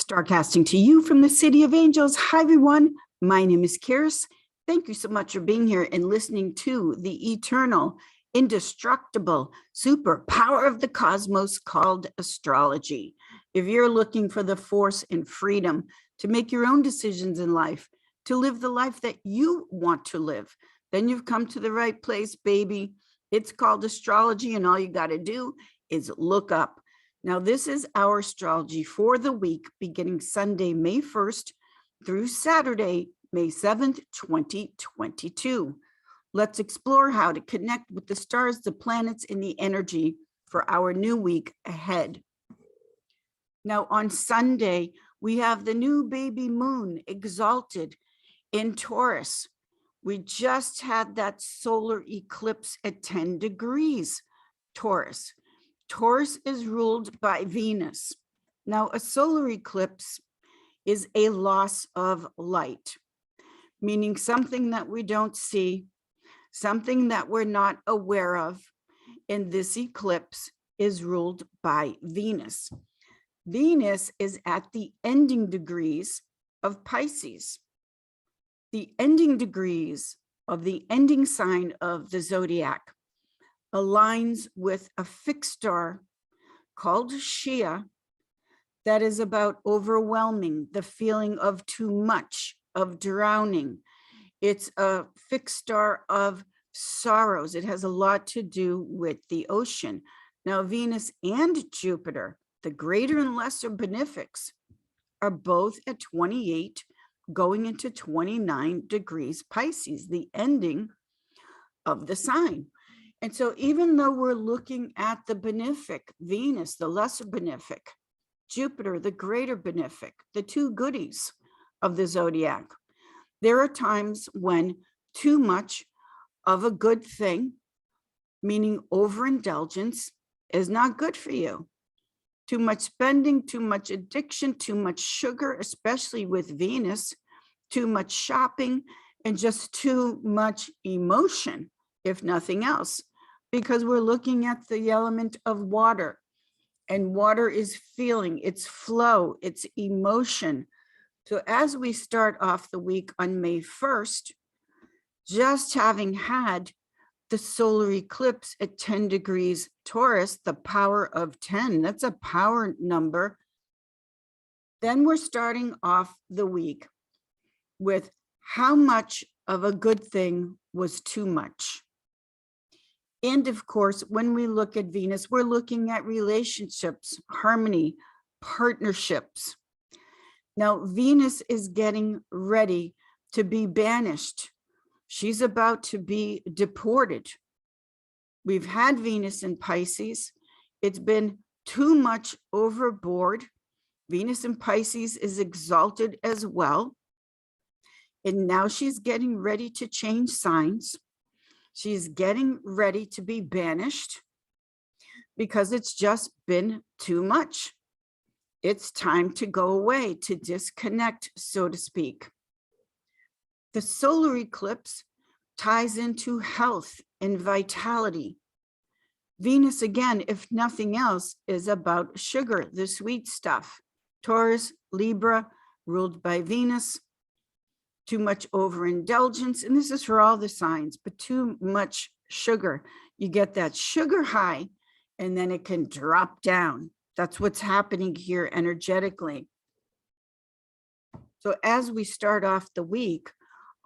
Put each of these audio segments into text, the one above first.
Starcasting to you from the City of Angels. Hi, everyone. My name is Karis. Thank you so much for being here and listening to the eternal, indestructible super power of the cosmos called astrology. If you're looking for the force and freedom to make your own decisions in life, to live the life that you want to live, then you've come to the right place, baby. It's called astrology, and all you got to do is look up. Now, this is our astrology for the week beginning Sunday, May 1st through Saturday, May 7th, 2022. Let's explore how to connect with the stars, the planets, and the energy for our new week ahead. Now, on Sunday, we have the new baby moon exalted in Taurus. We just had that solar eclipse at 10 degrees Taurus. Taurus is ruled by Venus. Now, a solar eclipse is a loss of light, meaning something that we don't see, something that we're not aware of. And this eclipse is ruled by Venus. Venus is at the ending degrees of Pisces. The ending degrees of the ending sign of the zodiac aligns with a fixed star called Shia that is about overwhelming, the feeling of too much, of drowning. It's a fixed star of sorrows. It has a lot to do with the ocean. Now, Venus and Jupiter, the greater and lesser benefics, are both at 28 going into 29 degrees Pisces, the ending of the sign. And so even though we're looking at the benefic, Venus, the lesser benefic, Jupiter, the greater benefic, the two goodies of the zodiac, there are times when too much of a good thing, meaning overindulgence, is not good for you. Too much spending, too much addiction, too much sugar, especially with Venus, too much shopping, and just too much emotion, if nothing else, because we're looking at the element of water, and water is feeling, it's flow, it's emotion. So as we start off the week on May 1st, just having had the solar eclipse at 10 degrees Taurus, the power of 10, that's a power number. Then we're starting off the week with how much of a good thing was too much. And of course, when we look at Venus, we're looking at relationships, harmony, partnerships. Now, Venus is getting ready to be banished. She's about to be deported. We've had Venus in Pisces. It's been too much overboard. Venus in Pisces is exalted as well. And now she's getting ready to change signs. She's getting ready to be banished because it's just been too much. It's time to go away, to disconnect, so to speak. The solar eclipse ties into health and vitality. Venus, again, if nothing else, is about sugar, the sweet stuff. Taurus, Libra, ruled by Venus. Too much overindulgence, and this is for all the signs, but too much sugar. You get that sugar high, and then it can drop down. That's what's happening here energetically. So as we start off the week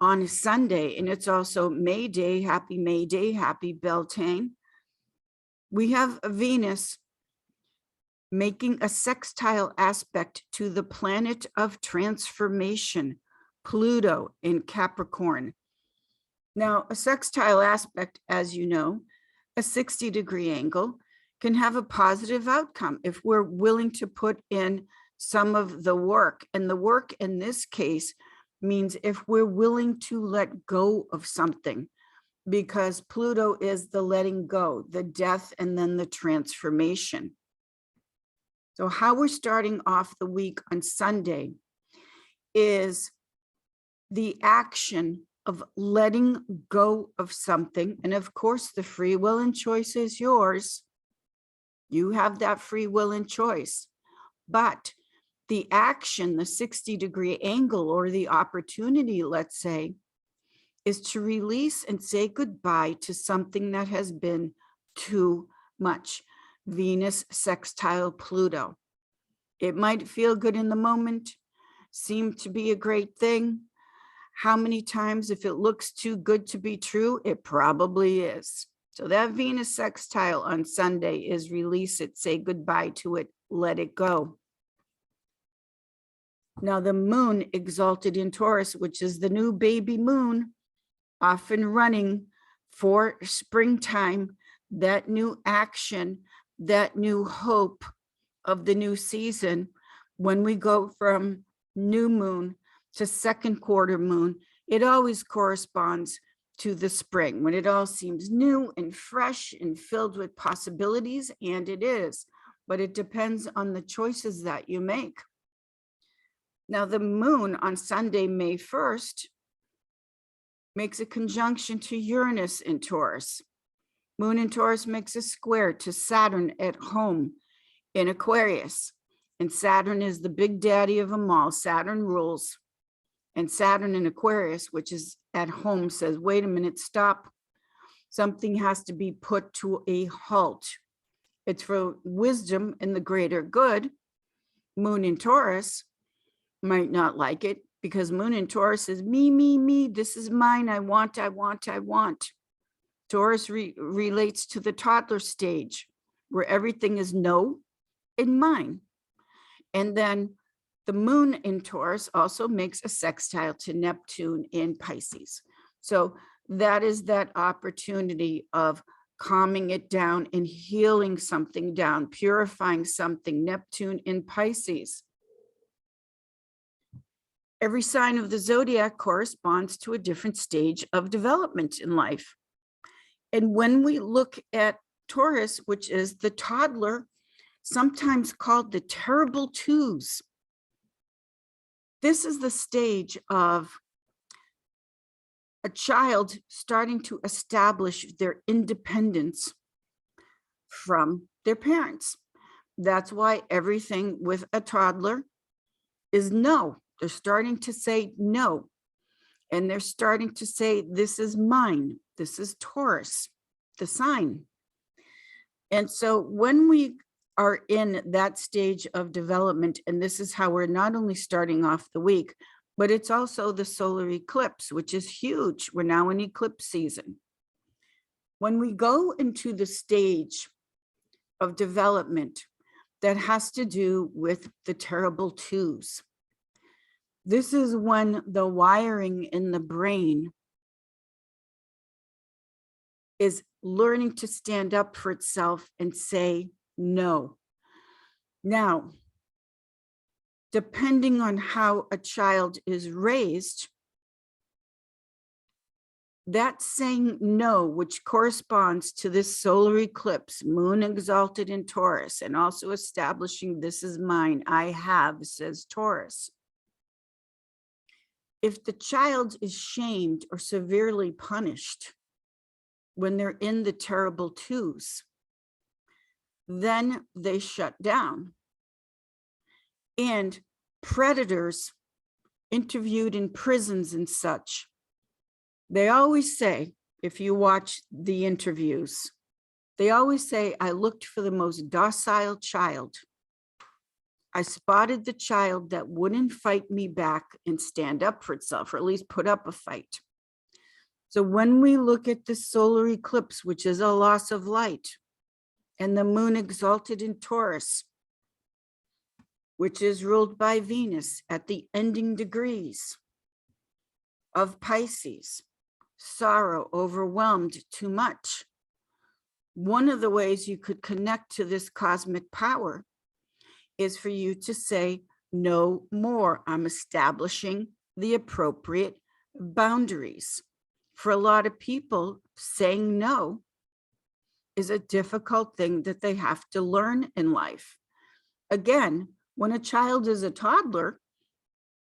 on a Sunday, and it's also May Day, happy Beltane, we have Venus making a sextile aspect to the planet of transformation, Pluto in Capricorn. Now, a sextile aspect, as you know, a 60-degree angle, can have a positive outcome if we're willing to put in some of the work. And the work in this case means if we're willing to let go of something, because Pluto is the letting go, the death, and then the transformation. So how we're starting off the week on Sunday is the action of letting go of something. And of course, the free will and choice is yours. You have that free will and choice. But the action, the 60-degree angle, or the opportunity, let's say, is to release and say goodbye to something that has been too much. Venus sextile Pluto. It might feel good in the moment, seem to be a great thing. How many times, if it looks too good to be true, it probably is. So that Venus sextile on Sunday is release it, say goodbye to it, let it go. Now the moon exalted in Taurus, which is the new baby moon, often running for springtime, that new action, that new hope of the new season. When we go from new moon to second quarter moon, it always corresponds to the spring, when it all seems new and fresh and filled with possibilities, and it is, but it depends on the choices that you make. Now the moon on Sunday, May 1st, makes a conjunction to Uranus in Taurus. Moon in Taurus makes a square to Saturn at home in Aquarius. And Saturn is the big daddy of them all. Saturn rules. And Saturn in Aquarius, which is at home, says, wait a minute, stop. Something has to be put to a halt. It's for wisdom and the greater good. Moon in Taurus might not like it, because Moon in Taurus is me, this is mine, I want. Taurus relates to the toddler stage, where everything is no and mine. And then the moon in Taurus also makes a sextile to Neptune in Pisces. So that is that opportunity of calming it down and healing something down, purifying something. Neptune in Pisces. Every sign of the zodiac corresponds to a different stage of development in life. And when we look at Taurus, which is the toddler, sometimes called the terrible twos, this is the stage of a child starting to establish their independence from their parents. That's why everything with a toddler is no. They're starting to say no. And they're starting to say, this is mine. This is Taurus, the sign. And so when we are in that stage of development, and this is how we're not only starting off the week, but it's also the solar eclipse, which is huge. We're now in eclipse season. When we go into the stage of development that has to do with the terrible twos, this is when the wiring in the brain is learning to stand up for itself and say no. Now, depending on how a child is raised, that saying no, which corresponds to this solar eclipse, moon exalted in Taurus, and also establishing this is mine, I have, says Taurus. If the child is shamed or severely punished when they're in the terrible twos, then they shut down. And predators interviewed in prisons and such, they always say, if you watch the interviews, they always say, I looked for the most docile child. I spotted the child that wouldn't fight me back and stand up for itself, or at least put up a fight. So when we look at the solar eclipse, which is a loss of light, and the moon exalted in Taurus, which is ruled by Venus at the ending degrees of Pisces, sorrow, overwhelmed, too much. One of the ways you could connect to this cosmic power is for you to say, no more. I'm establishing the appropriate boundaries. For a lot of people, saying no is a difficult thing that they have to learn in life. Again, when a child is a toddler,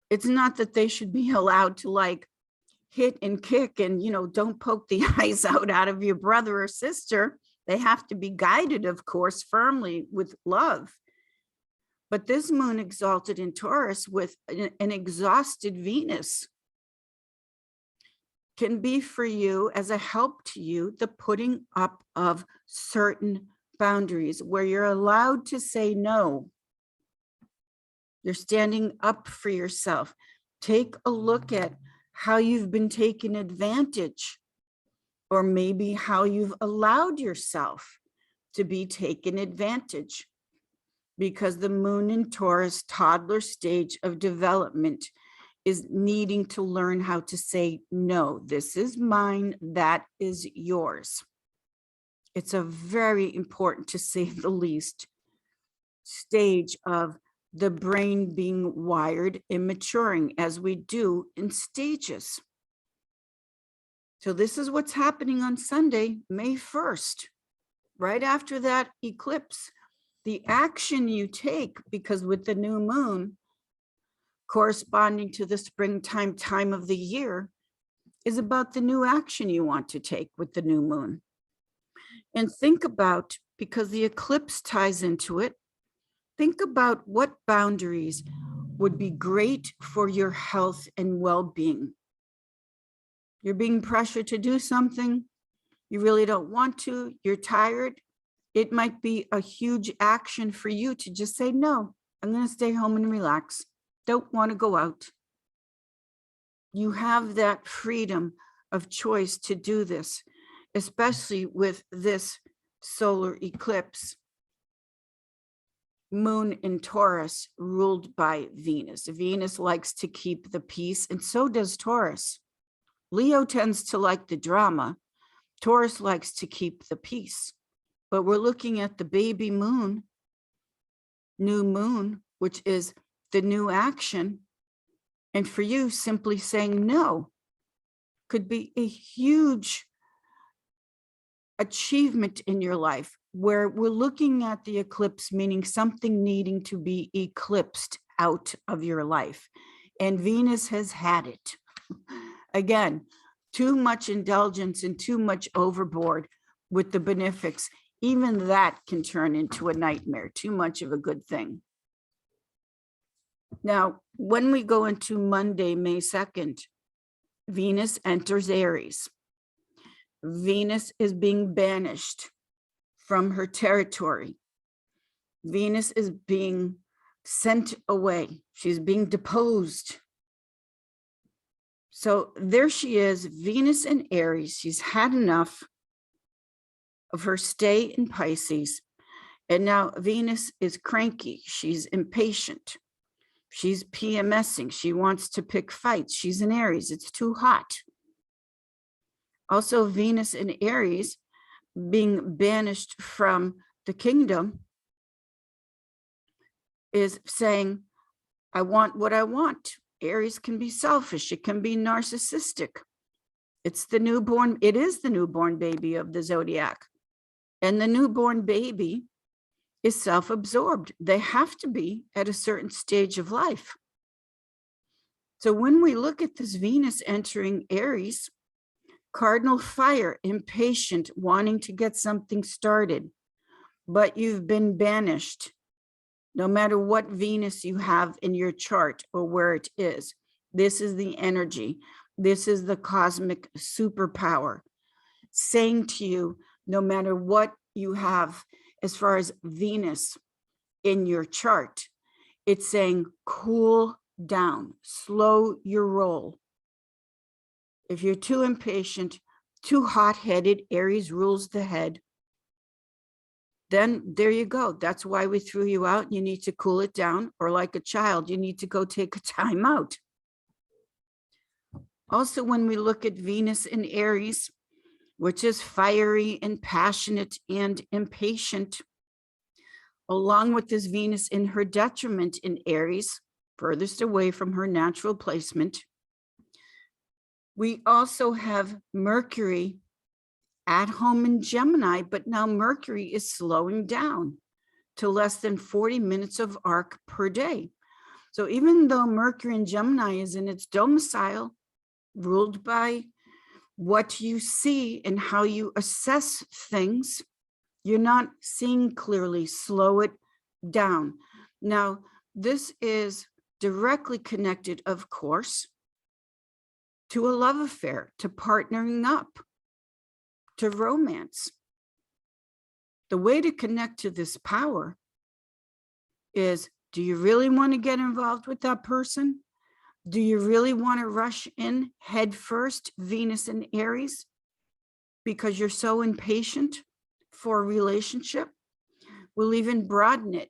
it's not that they should be allowed to like hit and kick and, don't poke the eyes out of your brother or sister. They have to be guided, of course, firmly with love. But this moon exalted in Taurus with an exhausted Venus can be for you, as a help to you, the putting up of certain boundaries where you're allowed to say no. You're standing up for yourself. Take a look at how you've been taken advantage, or maybe how you've allowed yourself to be taken advantage, because the moon in Taurus, toddler stage of development, is needing to learn how to say no. This is mine, that is yours. It's a very important, to say the least, stage of the brain being wired and maturing, as we do in stages. So this is what's happening on Sunday, May 1st, right after that eclipse. The action you take, because with the new moon corresponding to the springtime time of the year, is about the new action you want to take with the new moon. And think about, because the eclipse ties into it, think about what boundaries would be great for your health and well-being. You're being pressured to do something, you really don't want to, you're tired. It might be a huge action for you to just say, no, I'm going to stay home and relax. Don't want to go out. You have that freedom of choice to do this, especially with this solar eclipse. Moon in Taurus, ruled by Venus. Venus likes to keep the peace, and so does Taurus. Leo tends to like the drama. Taurus likes to keep the peace. But we're looking at the baby moon, new moon, which is the new action. And for you, simply saying no could be a huge achievement in your life, where we're looking at the eclipse, meaning something needing to be eclipsed out of your life. And Venus has had it. Again, too much indulgence and too much overboard with the benefics. Even that can turn into a nightmare, too much of a good thing. Now, when we go into Monday, May 2nd, Venus enters Aries. Venus is being banished from her territory. Venus is being sent away. She's being deposed. So there she is, Venus in Aries. She's had enough of her stay in Pisces. And now Venus is cranky. She's impatient. She's PMSing. She wants to pick fights. She's in Aries. It's too hot. Also, Venus in Aries being banished from the kingdom is saying, I want what I want. Aries can be selfish. It can be narcissistic. It's the newborn. It is the newborn baby of the zodiac. And the newborn baby is self-absorbed. They have to be at a certain stage of life. So when we look at this Venus entering Aries, cardinal fire, impatient, wanting to get something started, but you've been banished. No matter what Venus you have in your chart or where it is, this is the energy. This is the cosmic superpower saying to you, no matter what you have as far as Venus in your chart, it's saying cool down, slow your roll. If you're too impatient, too hot-headed, Aries rules the head, then there you go. That's why we threw you out. You need to cool it down, or like a child, you need to go take a time out. Also, when we look at Venus in Aries, which is fiery and passionate and impatient, along with this Venus in her detriment in Aries, furthest away from her natural placement, we also have Mercury at home in Gemini, but now Mercury is slowing down to less than 40 minutes of arc per day. So even though Mercury in Gemini is in its domicile, ruled by what you see and how you assess things, you're not seeing clearly. Slow it down. Now, this is directly connected, of course, to a love affair, to partnering up, to romance. The way to connect to this power is, do you really want to get involved with that person? Do you really want to rush in head first, Venus and Aries, because you're so impatient for a relationship? We'll even broaden it.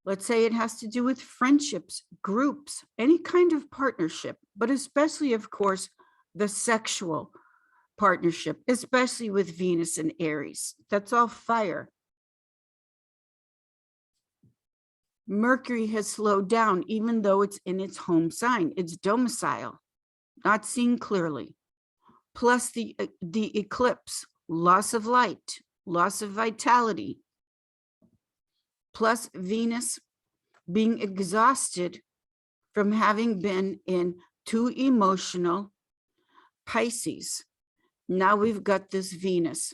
Let's say it has to do with friendships, groups, any kind of partnership, but especially, of course, the sexual partnership, especially with Venus and Aries. That's all fire. Mercury has slowed down, even though it's in its home sign, its domicile, not seen clearly. Plus the eclipse, loss of light, loss of vitality, plus Venus being exhausted from having been in too emotional Pisces. Now we've got this Venus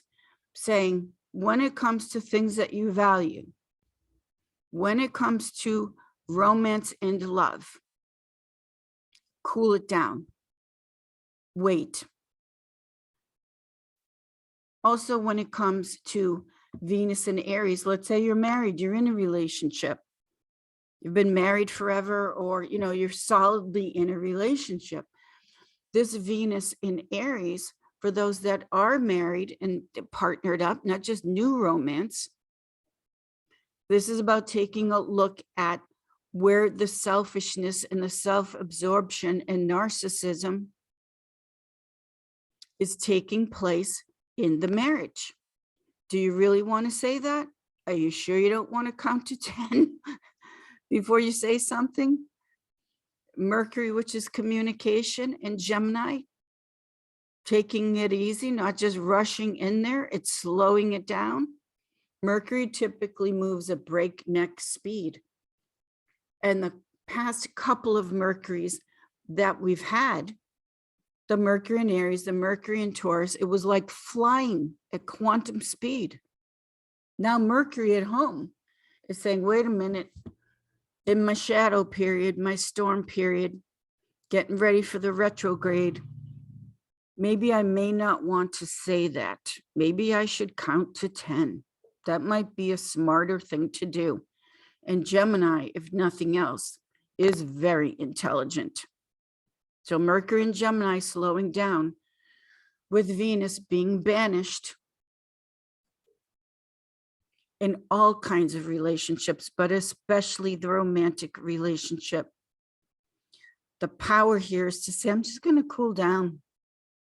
saying, when it comes to things that you value, when it comes to romance and love, cool it down, wait. Also, when it comes to Venus and Aries, let's say you're married, you're in a relationship, you've been married forever, or you're solidly in a relationship. This Venus in Aries, for those that are married and partnered up, not just new romance, this is about taking a look at where the selfishness and the self-absorption and narcissism is taking place in the marriage. Do you really want to say that? Are you sure you don't want to count to 10 before you say something? Mercury, which is communication, and Gemini, taking it easy, not just rushing in there, it's slowing it down. Mercury typically moves at breakneck speed. And the past couple of Mercuries that we've had, the Mercury in Aries, the Mercury in Taurus, it was like flying at quantum speed. Now Mercury at home is saying, wait a minute, in my shadow period, my storm period, getting ready for the retrograde, maybe I may not want to say that. Maybe I should count to 10. That might be a smarter thing to do. And Gemini, if nothing else, is very intelligent. So Mercury and Gemini slowing down, with Venus being banished in all kinds of relationships, but especially the romantic relationship. The power here is to say, I'm just going to cool down.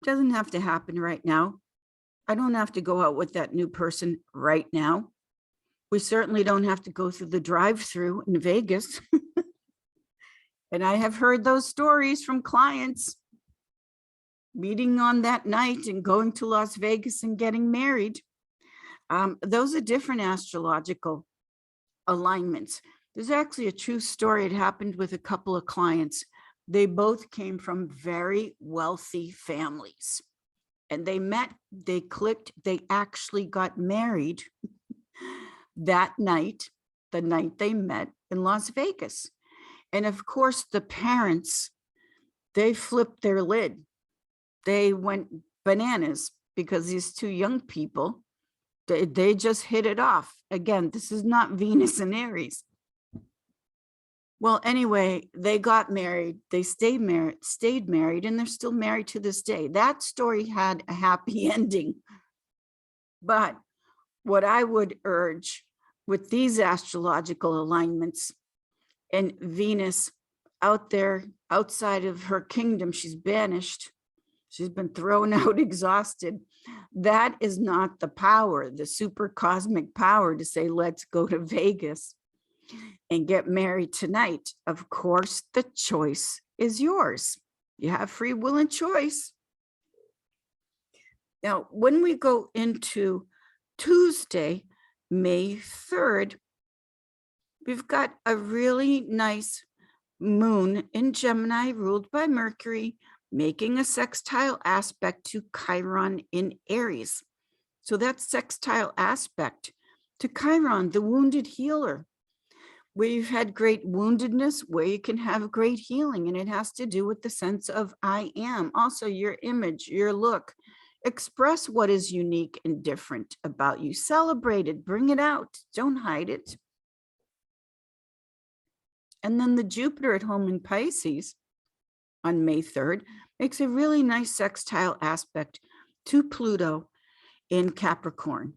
It doesn't have to happen right now. I don't have to go out with that new person right now. We certainly don't have to go through the drive-through in Vegas. And I have heard those stories from clients meeting on that night and going to Las Vegas and getting married. Those are different astrological alignments. There's actually a true story. It happened with a couple of clients. They both came from very wealthy families. And they met, they clicked, they actually got married that night, the night they met in Las Vegas. And of course, the parents, they flipped their lid. They went bananas because these two young people, they just hit it off. Again, this is not Venus and Aries. Well, anyway, they got married, they stayed married, and they're still married to this day. That story had a happy ending. But what I would urge with these astrological alignments, and Venus out there, outside of her kingdom, she's banished, she's been thrown out, exhausted. That is not the power, the super cosmic power to say, let's go to Vegas and get married tonight. Of course, the choice is yours. You have free will and choice. Now, when we go into Tuesday, May 3rd, we've got a really nice moon in Gemini ruled by Mercury, making a sextile aspect to Chiron in Aries. So that sextile aspect to Chiron, the wounded healer, where you've had great woundedness, where you can have great healing. And it has to do with the sense of I am. Also, your image, your look. Express what is unique and different about you. Celebrate it. Bring it out. Don't hide it. And then the Jupiter at home in Pisces on May 3rd makes a really nice sextile aspect to Pluto in Capricorn.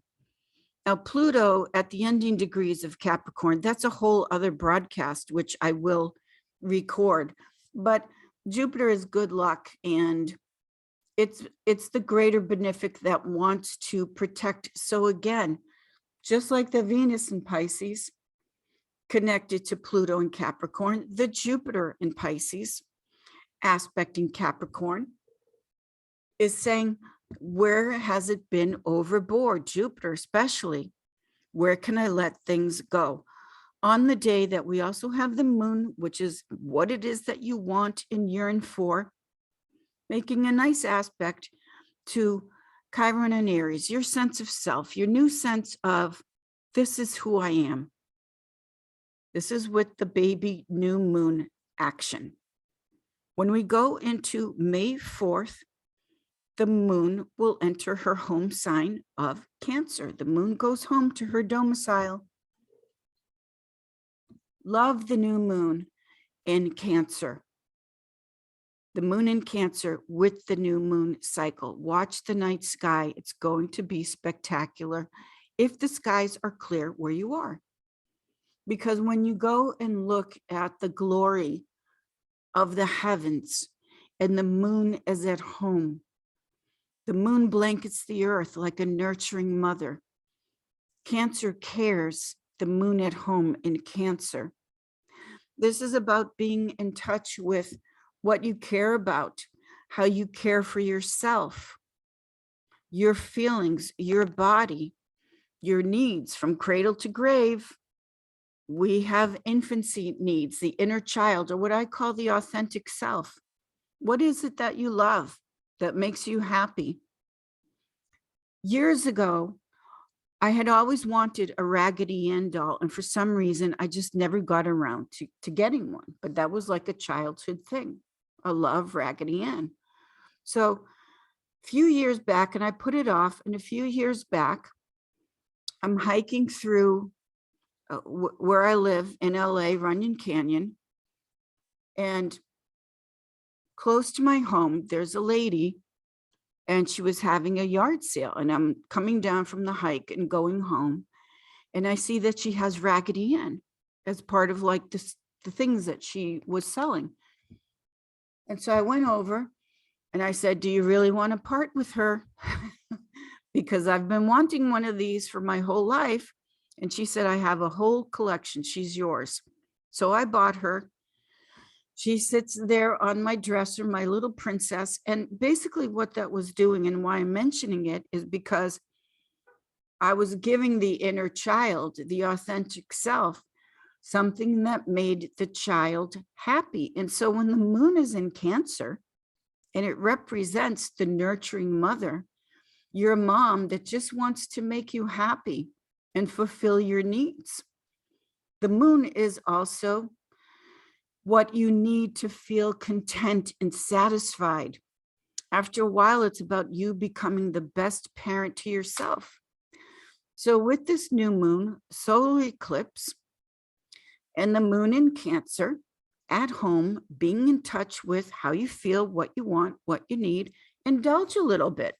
Now, Pluto at the ending degrees of Capricorn, that's a whole other broadcast, which I will record. But Jupiter is good luck, and it's the greater benefic that wants to protect. So again, just like the Venus in Pisces connected to Pluto in Capricorn, the Jupiter in Pisces aspecting Capricorn is saying, where has it been overboard? Jupiter especially, where can I let things go? On the day that we also have the moon, which is what it is that you want and yearn for, making a nice aspect to Chiron and Aries, your sense of self, your new sense of this is who I am. This is with the baby new moon action. When we go into May 4th, the moon will enter her home sign of Cancer. The moon goes home to her domicile. Love the new moon in Cancer. The moon in Cancer with the new moon cycle. Watch the night sky. It's going to be spectacular if the skies are clear where you are. Because when you go and look at the glory of the heavens and the moon is at home, the moon blankets the earth like a nurturing mother. Cancer cares, the moon at home in Cancer. This is about being in touch with what you care about, how you care for yourself, your feelings, your body, your needs from cradle to grave. We have infancy needs, the inner child, or what I call the authentic self. What is it that you love that makes you happy? Years ago, I had always wanted a Raggedy Ann doll, and for some reason, I just never got around to getting one. But that was like a childhood thing. I love Raggedy Ann. So a few years back, and I put it off, and a few years back, I'm hiking through where I live in LA, Runyon Canyon, and close to my home, there's a lady, and she was having a yard sale, and I'm coming down from the hike and going home, and I see that she has Raggedy Ann as part of like the things that she was selling. And so I went over and I said, do you really want to part with her? Because I've been wanting one of these for my whole life. And she said, I have a whole collection. She's yours. So I bought her. She sits there on my dresser, my little princess. And basically what that was doing, and why I'm mentioning it, is because I was giving the inner child, the authentic self, something that made the child happy. And so when the moon is in Cancer and it represents the nurturing mother, your mom that just wants to make you happy and fulfill your needs. The moon is also what you need to feel content and satisfied. After a while, it's about you becoming the best parent to yourself. So with this new moon, solar eclipse, and the moon in Cancer, at home, being in touch with how you feel, what you want, what you need, indulge a little bit.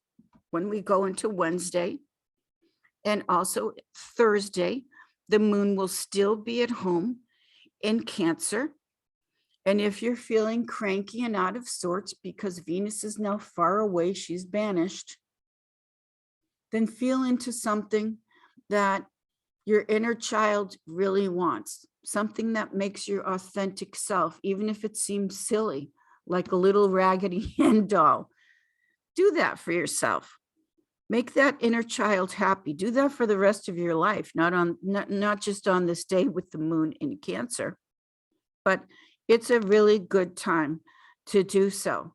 When we go into Wednesday and also Thursday, the moon will still be at home in Cancer. And if you're feeling cranky and out of sorts because Venus is now far away, she's banished, then feel into something that your inner child really wants, something that makes your authentic self, even if it seems silly, like a little Raggedy Ann doll. Do that for yourself. Make that inner child happy. Do that for the rest of your life, not just on this day with the moon in Cancer, but it's a really good time to do so.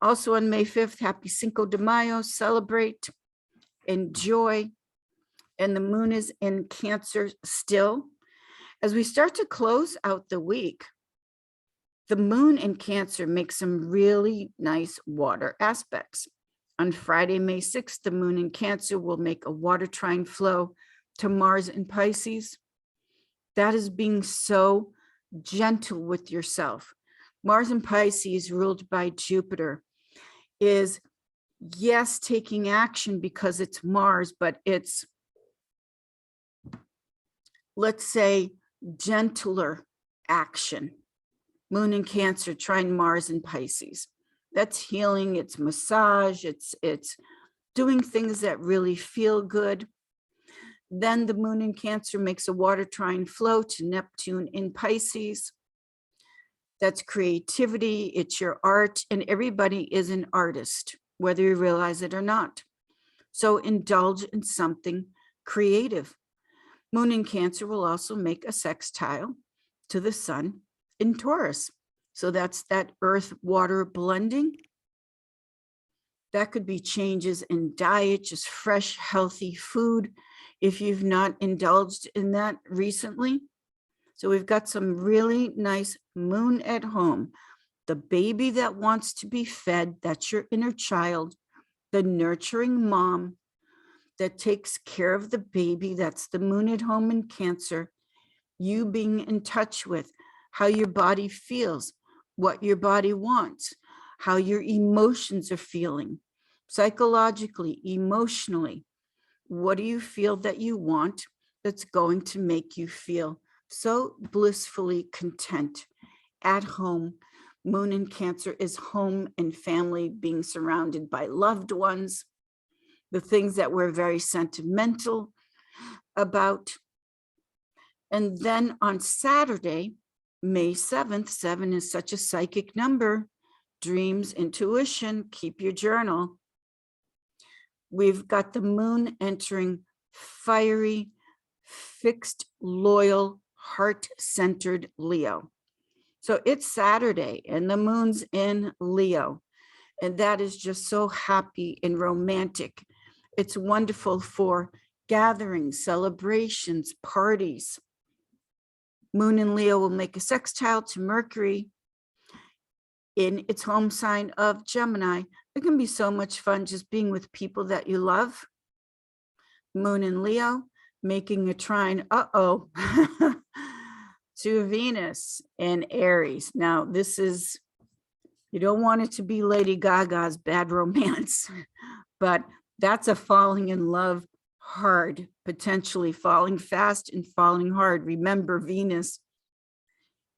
Also on May 5th, happy Cinco de Mayo, celebrate, enjoy. And the moon is in Cancer still. As we start to close out the week, the moon in Cancer makes some really nice water aspects. On Friday, May 6th, the moon in Cancer will make a water trine flow to Mars in Pisces. That is being so gentle with yourself. Mars in Pisces, ruled by Jupiter, is, yes, taking action because it's Mars, but it's, let's say, gentler action. Moon in Cancer, trine Mars in Pisces. That's healing, it's massage, it's doing things that really feel good. Then the moon in Cancer makes a water trine flow to Neptune in Pisces. That's creativity, it's your art, and everybody is an artist, whether you realize it or not. So indulge in something creative. Moon in Cancer will also make a sextile to the sun in Taurus. So that's that earth-water blending. That could be changes in diet, just fresh, healthy food, if you've not indulged in that recently. So we've got some really nice moon at home. The baby that wants to be fed, that's your inner child. The nurturing mom that takes care of the baby, that's the moon at home in Cancer. You being in touch with how your body feels, what your body wants, how your emotions are feeling, psychologically, emotionally. What do you feel that you want that's going to make you feel so blissfully content at home? Moon in Cancer is home and family, being surrounded by loved ones, the things that we're very sentimental about. And then on Saturday, May 7th, 7 is such a psychic number, dreams, intuition, keep your journal. We've got the moon entering fiery, fixed, loyal, heart-centered Leo. So it's Saturday and the moon's in Leo. And that is just so happy and romantic. It's wonderful for gatherings, celebrations, parties. Moon in Leo will make a sextile to Mercury in its home sign of Gemini. It can be so much fun just being with people that you love. Moon in Leo making a trine, to Venus in Aries. Now, this is, you don't want it to be Lady Gaga's Bad Romance, but that's a falling in love hard, potentially falling fast and falling hard. Remember, Venus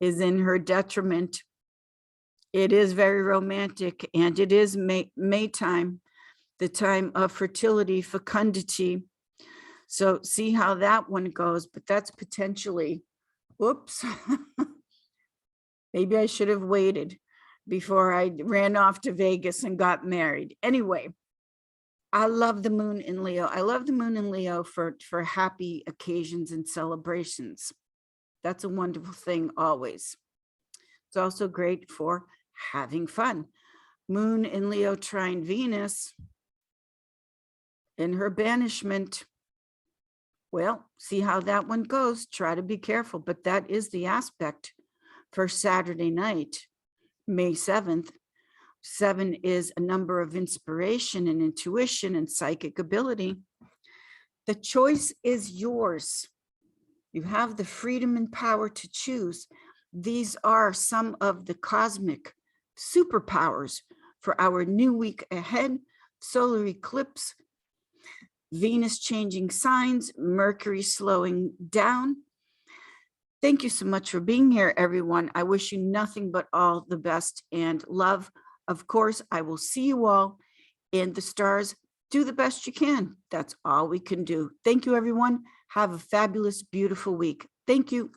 is in her detriment. It is very romantic, and it is May time, the time of fertility, fecundity. So see how that one goes, but that's potentially, whoops. Maybe I should have waited before I ran off to Vegas and got married. Anyway, I love the moon in Leo. I love the moon in Leo for happy occasions and celebrations. That's a wonderful thing always. It's also great for having fun. Moon in Leo trine Venus in her banishment. Well, see how that one goes. Try to be careful, but that is the aspect for Saturday night, May 7th. 7 is a number of inspiration and intuition and psychic ability. The choice is yours. You have the freedom and power to choose. These are some of the cosmic superpowers for our new week ahead. Solar eclipse, Venus changing signs, Mercury slowing down. Thank you so much for being here, everyone. I wish you nothing but all the best and love. Of course, I will see you all in the stars. Do the best you can. That's all we can do. Thank you, everyone. Have a fabulous, beautiful week. Thank you.